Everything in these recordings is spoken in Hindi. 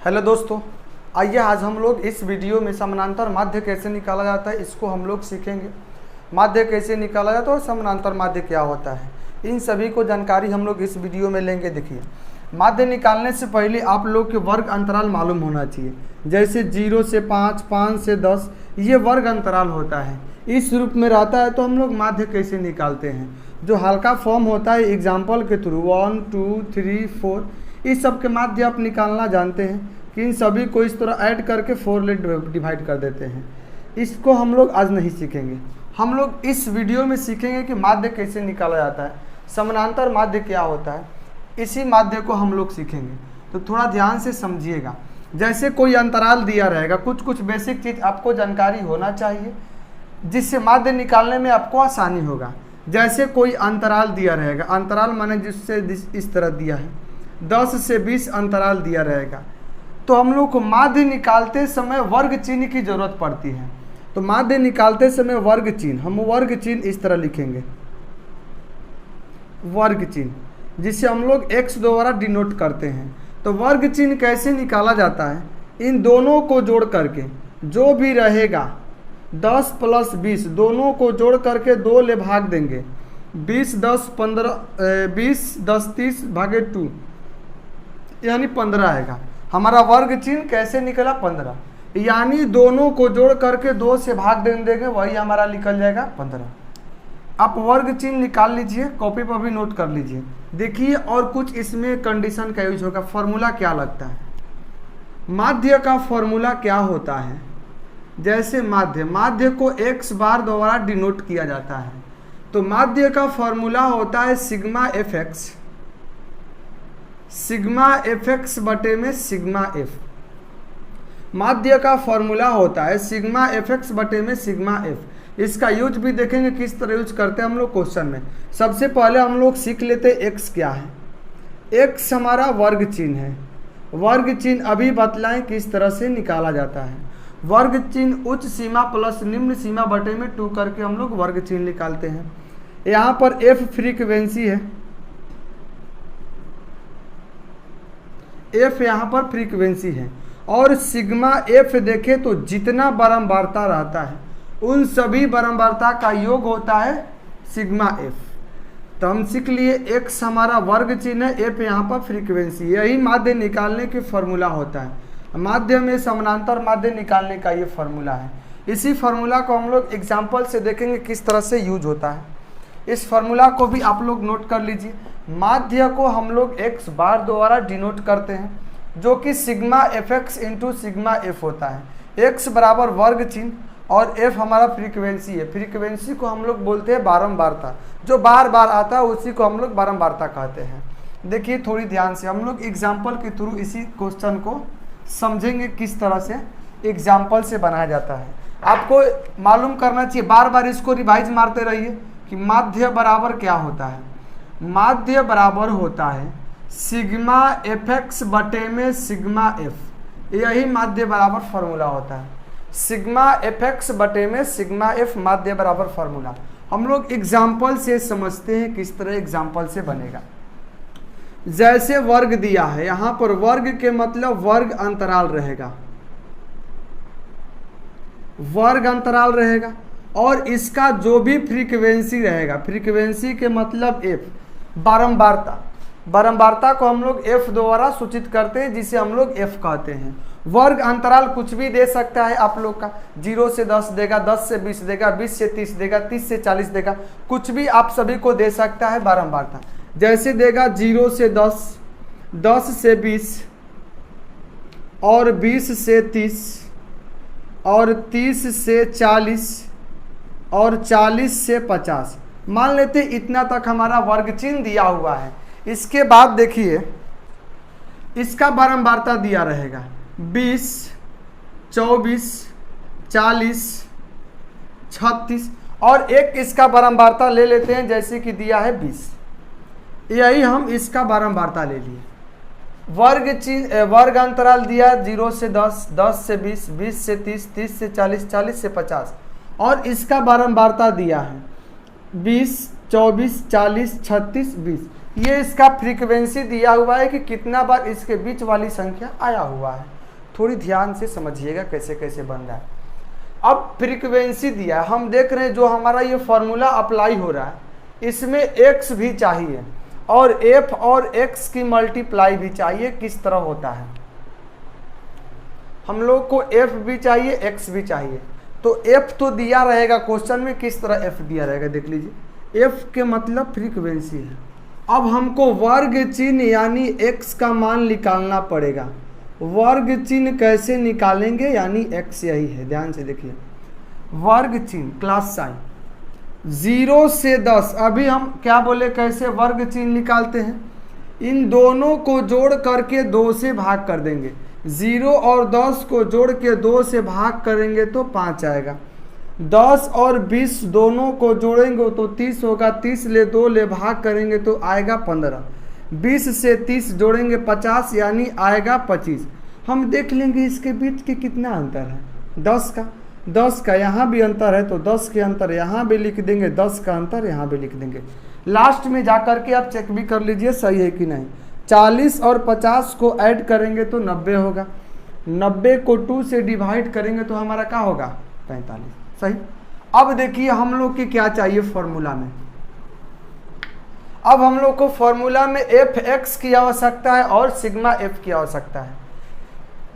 हेलो दोस्तों, आइए आज हम लोग इस वीडियो में समानांतर माध्य कैसे निकाला जाता है इसको हम लोग सीखेंगे। माध्य कैसे निकाला जाता है और समानांतर माध्य क्या होता है, इन सभी को जानकारी हम लोग इस वीडियो में लेंगे। देखिए, माध्य निकालने से पहले आप लोग के वर्ग अंतराल मालूम होना चाहिए। जैसे 0 से 5, 5 से 10 ये वर्ग अंतराल होता है, इस रूप में रहता है। तो हम लोग माध्य कैसे निकालते हैं, जो हल्का फॉर्म होता है एग्जाम्पल के थ्रू 1, 2, 3, 4 इस सब के माध्य आप निकालना जानते हैं कि इन सभी को इस तरह ऐड करके 4 ले डिवाइड कर देते हैं। इसको हम लोग आज नहीं सीखेंगे, हम लोग इस वीडियो में सीखेंगे कि माध्य कैसे निकाला जाता है, समानांतर माध्य क्या होता है, इसी माध्य को हम लोग सीखेंगे। तो थोड़ा ध्यान से समझिएगा। जैसे कोई अंतराल दिया रहेगा, कुछ बेसिक चीज़ आपको जानकारी होना चाहिए जिससे माध्य निकालने में आपको आसानी होगा। जैसे कोई अंतराल दिया रहेगा, अंतराल माने जिससे इस तरह दिया है 10 से 20 अंतराल दिया रहेगा, तो हम लोग को माध्य निकालते समय वर्ग चिन्ह की जरूरत पड़ती है। तो माध्य निकालते समय वर्ग चिन्ह, हम वर्ग चिन्ह इस तरह लिखेंगे, वर्ग चिन्ह जिसे हम लोग x द्वारा डिनोट करते हैं। तो वर्ग चिन्ह कैसे निकाला जाता है, इन दोनों को जोड़ करके जो भी रहेगा 10 प्लस 20 दोनों को जोड़ करके 2 ले भाग देंगे। 20 10 15 20 10 30 भागे 2 यानी 15 आएगा। हमारा वर्ग चिन्ह कैसे निकला 15, यानी दोनों को जोड़ करके 2 से भाग देंगे, वही हमारा निकल जाएगा 15। आप वर्ग चिन्ह निकाल लीजिए, कॉपी पर भी नोट कर लीजिए। देखिए, और कुछ इसमें कंडीशन का यूज होगा। फॉर्मूला क्या लगता है, माध्य का फॉर्मूला क्या होता है। जैसे माध्य को x बार द्वारा डिनोट किया जाता है, तो माध्य का फॉर्मूला होता है सिग्मा एफ एक्स बटे में सिग्मा एफ। माध्य का फॉर्मूला होता है सिग्मा एफ एक्स बटे में सिग्मा एफ। इसका यूज भी देखेंगे किस तरह यूज करते हैं हम लोग क्वेश्चन में। सबसे पहले हम लोग सीख लेते हैं x क्या है। x हमारा वर्ग चिन्ह है। वर्ग चिन्ह अभी बतलाएं किस तरह से निकाला जाता है। वर्ग चिन्ह उच्च सीमा प्लस निम्न सीमा बटे में 2 करके हम लोग वर्ग चिन्ह निकालते हैं। यहाँ पर f फ्रीक्वेंसी है, f यहाँ पर फ्रीक्वेंसी है, और सिग्मा f देखें तो जितना बारंबारता रहता है उन सभी बारंबारता का योग होता है सिग्मा f। तो हम सीख लिए x हमारा वर्ग चिन्ह है, f यहाँ पर फ्रीक्वेंसी, यही माध्य निकालने की फॉर्मूला होता है। माध्य में समानांतर माध्य निकालने का ये फॉर्मूला है। इसी फॉर्मूला को हम लोग एग्जाम्पल से देखेंगे किस तरह से यूज होता है। इस फॉर्मूला को भी आप लोग नोट कर लीजिए। माध्य को हम लोग x बार द्वारा डिनोट करते हैं, जो कि sigma F x into sigma F होता है। x बराबर वर्ग चिन्ह और f हमारा फ्रीक्वेंसी है। फ्रीक्वेंसी को हम लोग बोलते हैं बारंबारता, जो बार बार आता है उसी को हम लोग बारंबारता कहते हैं। देखिए थोड़ी ध्यान से, हम लोग एग्जाम्पल के थ्रू इसी क्वेश्चन को समझेंगे किस तरह से एग्जाम्पल से बनाया जाता है। आपको मालूम करना चाहिए, बार बार इसको रिवाइज मारते रहिए कि माध्य बराबर क्या होता है। माध्य बराबर होता है सिग्मा एफ एक्स बटे में सिग्मा एफ, यही माध्य बराबर फॉर्मूला होता है। सिग्मा एफ एक्स बटे में सिग्मा एफ माध्य बराबर फॉर्मूला हम लोग एग्जाम्पल से समझते हैं किस तरह एग्जाम्पल से बनेगा। जैसे वर्ग दिया है, यहाँ पर वर्ग के मतलब वर्ग अंतराल रहेगा, वर्ग अंतराल रहेगा, और इसका जो भी फ्रीक्वेंसी रहेगा, फ्रीक्वेंसी के मतलब f, बारंबारता को हम लोग f द्वारा सूचित करते हैं, जिसे हम लोग f कहते हैं। वर्ग अंतराल कुछ भी दे सकता है आप लोग का, 0 से 10 देगा, 10 से 20 देगा, 20 से 30 देगा, 30 से 40 देगा, कुछ भी आप सभी को दे सकता है बारंबारता। जैसे देगा 0 से 10, 10 से 20 और 20 से 30 और 30 से 40 और 40 से 50, मान लेते इतना तक हमारा वर्ग चिन्ह दिया हुआ है। इसके बाद देखिए इसका बारंबारता दिया रहेगा 20, 24, 40, 36 और एक इसका बारंबारता ले लेते हैं, जैसे कि दिया है 20, यही हम इसका बारंबारता ले लिए। वर्ग अंतराल दिया 0 से 10, 10 से 20, 20 से 30, 30 से 40, 40 से 50, और इसका बारंबारता दिया है 20, 24, 40, 36, 20। ये इसका फ्रीक्वेंसी दिया हुआ है कि कितना बार इसके बीच वाली संख्या आया हुआ है। थोड़ी ध्यान से समझिएगा कैसे कैसे बन रहा है। अब फ्रीक्वेंसी दिया है, हम देख रहे हैं जो हमारा ये फॉर्मूला अप्लाई हो रहा है इसमें x भी चाहिए और f और x की मल्टीप्लाई भी चाहिए। किस तरह होता है, हम लोग को f भी चाहिए x भी चाहिए। तो f तो दिया रहेगा क्वेश्चन में, किस तरह f दिया रहेगा देख लीजिए। f के मतलब फ्रीक्वेंसी है। अब हमको वर्ग चिन्ह यानी x का मान निकालना पड़ेगा। वर्ग चिन्ह कैसे निकालेंगे, यानी x यही है, ध्यान से देखिए। वर्ग चिन्ह क्लास साइन 0 से 10, अभी हम क्या बोले कैसे वर्ग चिन्ह निकालते हैं, इन दोनों को जोड़ करके 2 से भाग कर देंगे। 0 और 10 को जोड़ के 2 से भाग करेंगे तो 5 आएगा। 10 और 20 दोनों को जोड़ेंगे तो 30 होगा। 30 ले 2 ले भाग करेंगे तो आएगा 15। 20 से 30 जोड़ेंगे 50 यानी आएगा 25। हम देख लेंगे इसके बीच के कितना अंतर है, 10 का यहाँ भी अंतर है तो 10 के अंतर यहाँ भी लिख देंगे, 10 का अंतर यहाँ भी लिख देंगे। लास्ट में जा कर के आप चेक भी कर लीजिए सही है कि नहीं। 40 और 50 को ऐड करेंगे तो 90 होगा। 90 को 2 से डिवाइड करेंगे तो हमारा क्या होगा 45। सही। अब देखिए हम लोग की क्या चाहिए फॉर्मूला में, अब हम लोग को फॉर्मूला में एफ एक्स की आवश्यकता है और सिग्मा एफ की आवश्यकता है।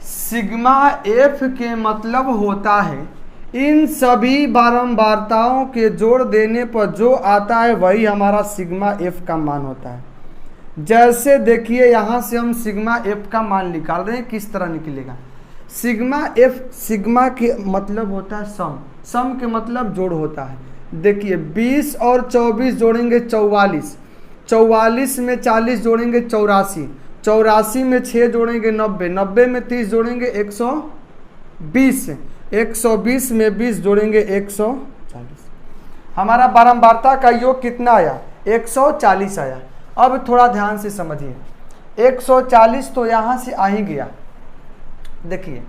सिग्मा एफ के मतलब होता है इन सभी बारंबारताओं के जोड़ देने पर जो आता है वही हमारा सिग्मा एफ का मान होता है। जैसे देखिए यहाँ से हम सिग्मा एफ का मान निकाल रहे हैं, किस तरह निकलेगा। सिग्मा एफ, सिग्मा के मतलब होता है सम, सम के मतलब जोड़ होता है। देखिए 20 और 24 जोड़ेंगे 44, 44 में 40 जोड़ेंगे 84, 84 में 6 जोड़ेंगे 90, 90 में 30 जोड़ेंगे 120, 120 में 20 जोड़ेंगे 140। हमारा बारंबारता का योग कितना आया 140 आया। अब थोड़ा ध्यान से समझिए, 140 तो यहाँ से आ ही गया। देखिए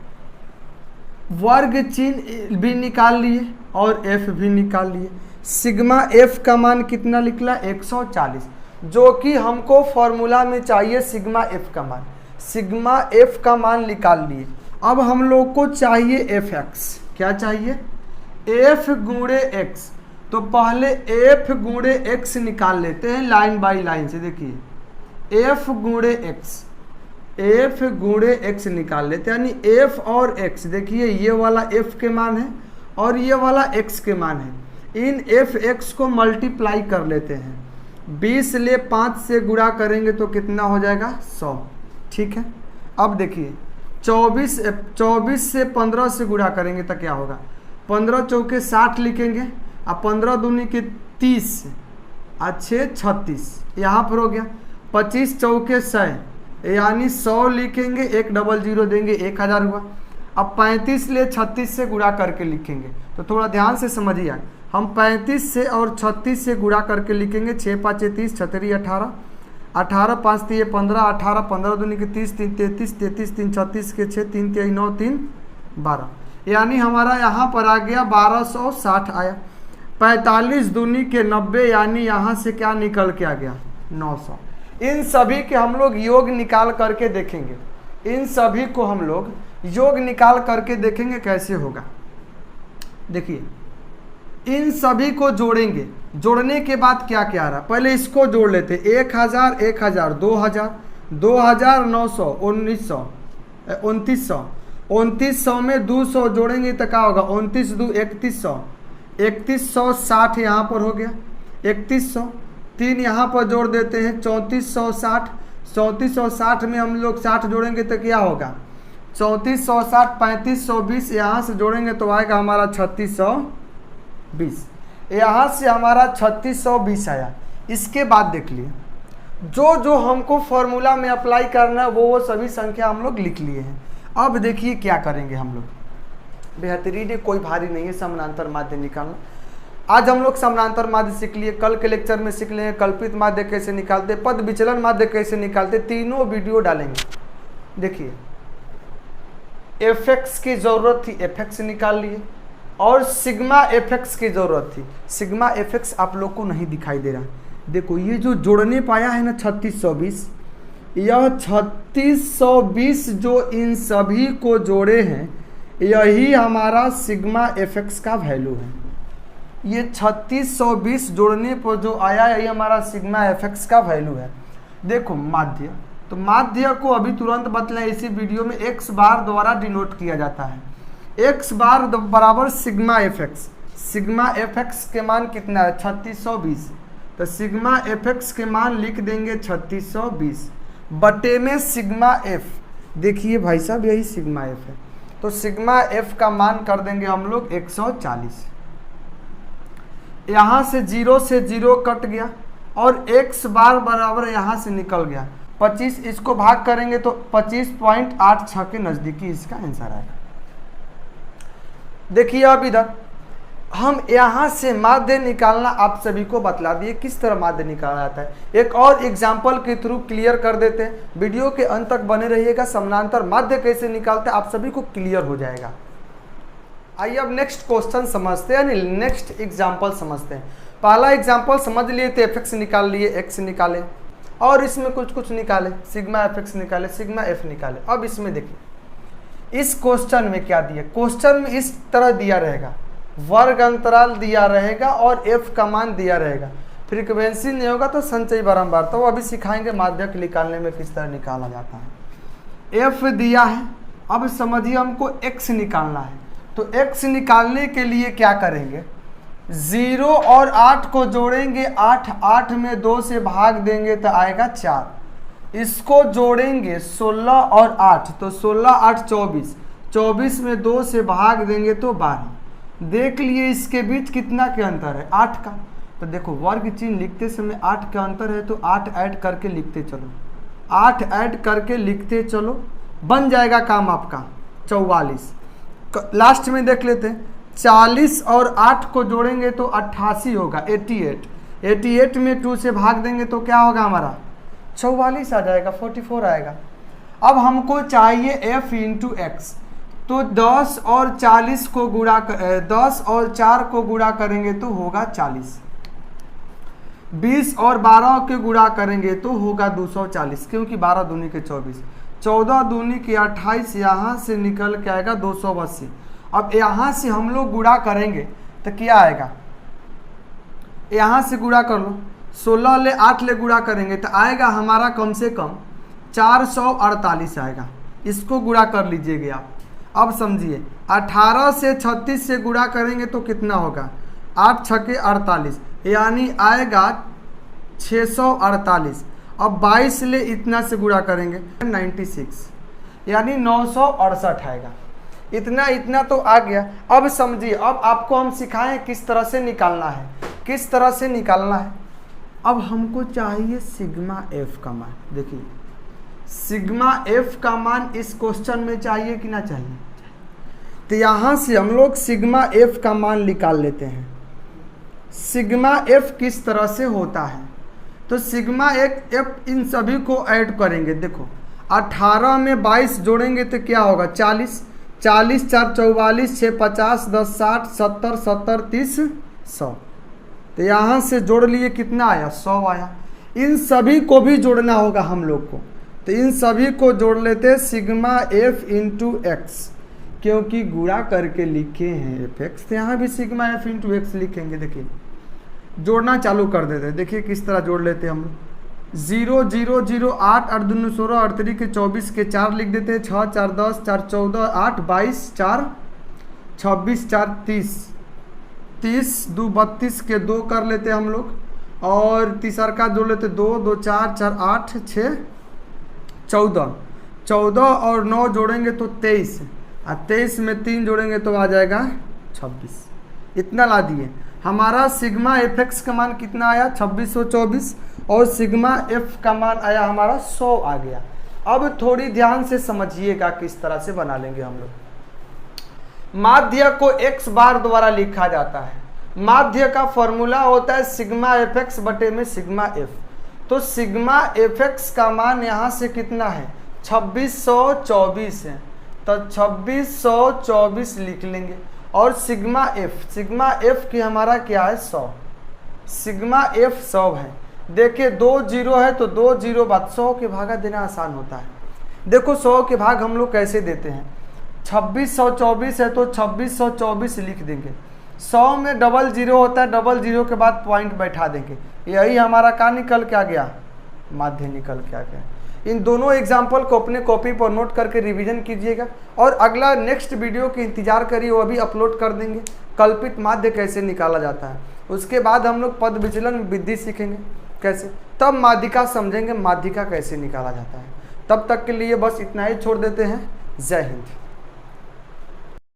वर्ग चिन्ह भी निकाल लिए और एफ भी निकाल लिए। सिग्मा एफ का मान कितना निकला 140, जो कि हमको फॉर्मूला में चाहिए सिग्मा एफ का मान। सिग्मा एफ का मान निकाल लिए। अब हम लोग को चाहिए एफ एक्स। क्या चाहिए, एफ गुणे एक्स। तो पहले एफ गुणे एक्स निकाल लेते हैं लाइन बाय लाइन से। देखिए एफ गुणे एक्स, एफ गुणे एक्स निकाल लेते हैं, यानी एफ और एक्स। देखिए ये वाला एफ के मान है और ये वाला एक्स के मान है। इन एफ एक्स को मल्टीप्लाई कर लेते हैं। 20 ले 5 से गुणा करेंगे तो कितना हो जाएगा 100। ठीक है। अब देखिए 24 से 15 से गुणा करेंगे तो क्या होगा, 15 चौके 60 लिखेंगे और 15 दूनी के 30, अच्छे 36, यहाँ पर हो गया। 25 चौके 100 यानी 100 लिखेंगे, 1 डबल 0 देंगे 1000 हुआ। अब 35 ले 36 से गुणा करके लिखेंगे। तो थोड़ा ध्यान से समझिए, हम 35 से और 36 से गुणा करके लिखेंगे। 6 5 30, 6 3 18, 18 5 3 15, 18 15 दूनी के 30, 3 33, 33 3 36 के 6, 3 3 9 3 12, यानी हमारा यहाँ पर आ गया 1260 आया। 45 दूनी के 90, यानी यहाँ से क्या निकल के आ गया 900। इन सभी के हम लोग योग निकाल करके देखेंगे। इन सभी को हम लोग योग निकाल करके देखेंगे कैसे होगा। देखिए इन सभी को जोड़ेंगे, जोड़ने के बाद क्या क्या आ रहा, पहले इसको जोड़ लेते। 1000 1000, 2000 2000, 900 1900 2900, 2900 में 200 जोड़ेंगे तो क्या होगा 29 2 3100, 3160 यहाँ पर हो गया। 3100 3 यहाँ पर जोड़ देते हैं 3460, 3460 में हम लोग 60 जोड़ेंगे तो क्या होगा 3460, 3520 यहाँ से जोड़ेंगे तो आएगा हमारा 3620। यहाँ से हमारा 3620 आया। इसके बाद देख लिए जो जो हमको फॉर्मूला में अप्लाई करना है वो सभी संख्या हम लोग लिख लिए हैं। अब देखिए क्या करेंगे हम लोग। बेहतरीन है, कोई भारी नहीं है समानांतर माध्य निकालना। आज हम लोग समानांतर माध्य सीख लिए, कल के लेक्चर में सीख लेंगे कल्पित माध्य कैसे निकालते, पद विचलन माध्य कैसे निकालते, तीनों वीडियो डालेंगे। देखिए एफ एक्स की ज़रूरत थी, एफ एक्स निकाल लिए, और सिग्मा एफ एक्स की ज़रूरत थी। सिग्मा एफ एक्स आप लोग को नहीं दिखाई दे रहा, देखो ये जो जोड़ने पाया है ना 3620, यह 3620 जो इन सभी को जोड़े हैं, यही हमारा सिग्मा एफ एक्स का वैल्यू है। ये 3620 जोड़ने पर जो आया यही हमारा सिग्मा एफ एक्स का वैल्यू है। देखो माध्य, तो माध्य को अभी तुरंत बतलाएं, इसी वीडियो में x बार द्वारा डिनोट किया जाता है। x बार बराबर sigma F x. Sigma F x के मान कितना है 3620, तो सिग्मा एफ एक्स के मान लिख देंगे 3620 बटे में सिग्मा एफ। देखिए भाई साहब यही सिग्मा एफ है, तो सिग्मा एफ का मान कर देंगे हम लोग 140। यहाँ से 0 से 0 कट गया और x बार बराबर यहाँ से निकल गया 25, इसको भाग करेंगे तो 25.86 के नज़दीकी इसका आंसर आएगा। देखिए अब इधर हम यहाँ से माध्य निकालना आप सभी को बतला दिए किस तरह माध्य निकाला जाता है। एक और एग्जाम्पल के थ्रू क्लियर कर देते हैं, वीडियो के अंत तक बने रहिएगा। समानांतर माध्य कैसे निकालते हैं आप सभी को क्लियर हो जाएगा। आइए अब नेक्स्ट क्वेश्चन समझते हैं, यानी नेक्स्ट एग्जाम्पल समझते हैं। पहला एग्जाम्पल समझ लिए थे, एफ एक्स निकाल लिए, एक्स निकाले और इसमें कुछ कुछ निकाले, सिग्मा एफ एक्स निकाले, सिग्मा एफ निकाले। अब इसमें देखिए इस क्वेश्चन में क्या दिया, क्वेश्चन में इस तरह दिया रहेगा, वर्ग अंतराल दिया रहेगा और एफ का मान दिया रहेगा। फ्रीक्वेंसी नहीं होगा तो संचयी बारंबार, तो अभी सिखाएंगे माध्यक निकालने में किस तरह निकाला जाता है। एफ दिया है, अब समझिए हमको एक्स निकालना है, तो एक्स निकालने के लिए क्या करेंगे, 0 और 8 को जोड़ेंगे, 8 में 2 से भाग देंगे तो आएगा 4। इसको जोड़ेंगे 16 और 8, तो 16 8 24, 24 में 2 से भाग देंगे तो 12। देख लिए इसके बीच कितना के अंतर है 8 का, तो देखो वर्ग चिन्ह लिखते समय 8 का अंतर है, तो 8 ऐड करके लिखते चलो, 8 ऐड करके लिखते चलो, बन जाएगा काम आपका 44। लास्ट में देख लेते हैं, 40 और 8 को जोड़ेंगे तो 88 होगा, 88 में 2 से भाग देंगे तो क्या होगा हमारा 44 आ जाएगा, 44 आएगा। अब हमको चाहिए f इंटू एक्स, तो 10 और 40 को गुणा 10 और 4 को गुणा करेंगे तो होगा 40, 20 और 12 के गुणा करेंगे तो होगा 240, क्योंकि 12 दूनी के 24, 14 दूनी के 28, यहाँ से निकल के आएगा 280। अब यहाँ से हम लोग गुणा करेंगे तो क्या आएगा, यहाँ से गुणा कर लो, 16 ले 8 ले गुणा करेंगे तो आएगा हमारा कम से कम 448 आएगा। इसको गुणा कर लीजिएगा आप। अब समझिए 18 से 36 से गुणा करेंगे तो कितना होगा, 8 छके 48, यानी आएगा 648। अब 22 ले इतना से गुणा करेंगे 96, यानी 968 आएगा। इतना तो आ गया। अब समझिए, अब आपको हम सिखाएं किस तरह से निकालना है, किस तरह से निकालना है। अब हमको चाहिए सिग्मा एफ का मान। देखिए सिग्मा एफ का मान इस क्वेश्चन में चाहिए कि ना चाहिए, तो यहाँ से हम लोग सिग्मा एफ का मान निकाल लेते हैं। सिग्मा एफ किस तरह से होता है, तो सिग्मा एफ इन सभी को ऐड करेंगे। देखो 18 में 22 जोड़ेंगे तो क्या होगा 40, 40 4 44, 6 50, 10 60, 70 70 30 100, तो यहाँ से जोड़ लिए कितना आया 100 आया। इन सभी को भी जोड़ना होगा हम लोग को, तो इन सभी को जोड़ लेते सिग्मा एफ इंटू एक्स, क्योंकि गुणा करके लिखे हैं एफ एक्स, तो यहाँ भी सिग्मा एफ इंटू एक्स लिखेंगे। देखिए जोड़ना चालू कर देते हैं, देखिए किस तरह जोड़ लेते हैं हम लोग। 0 0 0 8 8 2 16 8 3 के 24 के 4 लिख देते हैं, 6 4 10 4 14 8 22 4 26 4 30 30 2 32 के 2 कर लेते हैं हम लोग, और तीसरा का जोड़ लेते 2 2 4 4 8 6 14 14 और 9 जोड़ेंगे तो 23, और 23 में 3 जोड़ेंगे तो आ जाएगा 26। इतना ला दिए। हमारा सिग्मा एफ एक्स का मान कितना आया 2624, और सिग्मा एफ का मान आया हमारा 100 आ गया। अब थोड़ी ध्यान से समझिएगा किस तरह से बना लेंगे हम लोग। माध्य को x बार द्वारा लिखा जाता है। माध्य का फॉर्मूला होता है सिग्मा एफ एक्स बटे में सिग्मा एफ। तो सिग्मा एफ एक्स का मान यहाँ से कितना है 2624 है, तो 2624 लिख लेंगे। और सिग्मा एफ की हमारा क्या है 100, सिग्मा एफ 100 है। देखिए 2 जीरो है तो 2 जीरो बाद 100 के भागा देना आसान होता है। देखो 100 के भाग हम लोग कैसे देते हैं, 2624 है तो 2624 लिख देंगे। 100 में डबल जीरो होता है, डबल जीरो के बाद पॉइंट बैठा देंगे। यही हमारा क्या निकल के आ गया, माध्य निकल के आ गया। इन दोनों एग्जाम्पल को अपने कॉपी पर नोट करके रिवीजन कीजिएगा और अगला नेक्स्ट वीडियो की इंतजार करिए, वो अभी अपलोड कर देंगे। कल्पित माध्य कैसे निकाला जाता है, उसके बाद हम लोग पद विचलन विधि सीखेंगे कैसे, तब माध्यिका समझेंगे माध्यिका कैसे निकाला जाता है। तब तक के लिए बस इतना ही छोड़ देते हैं। जय हिंद।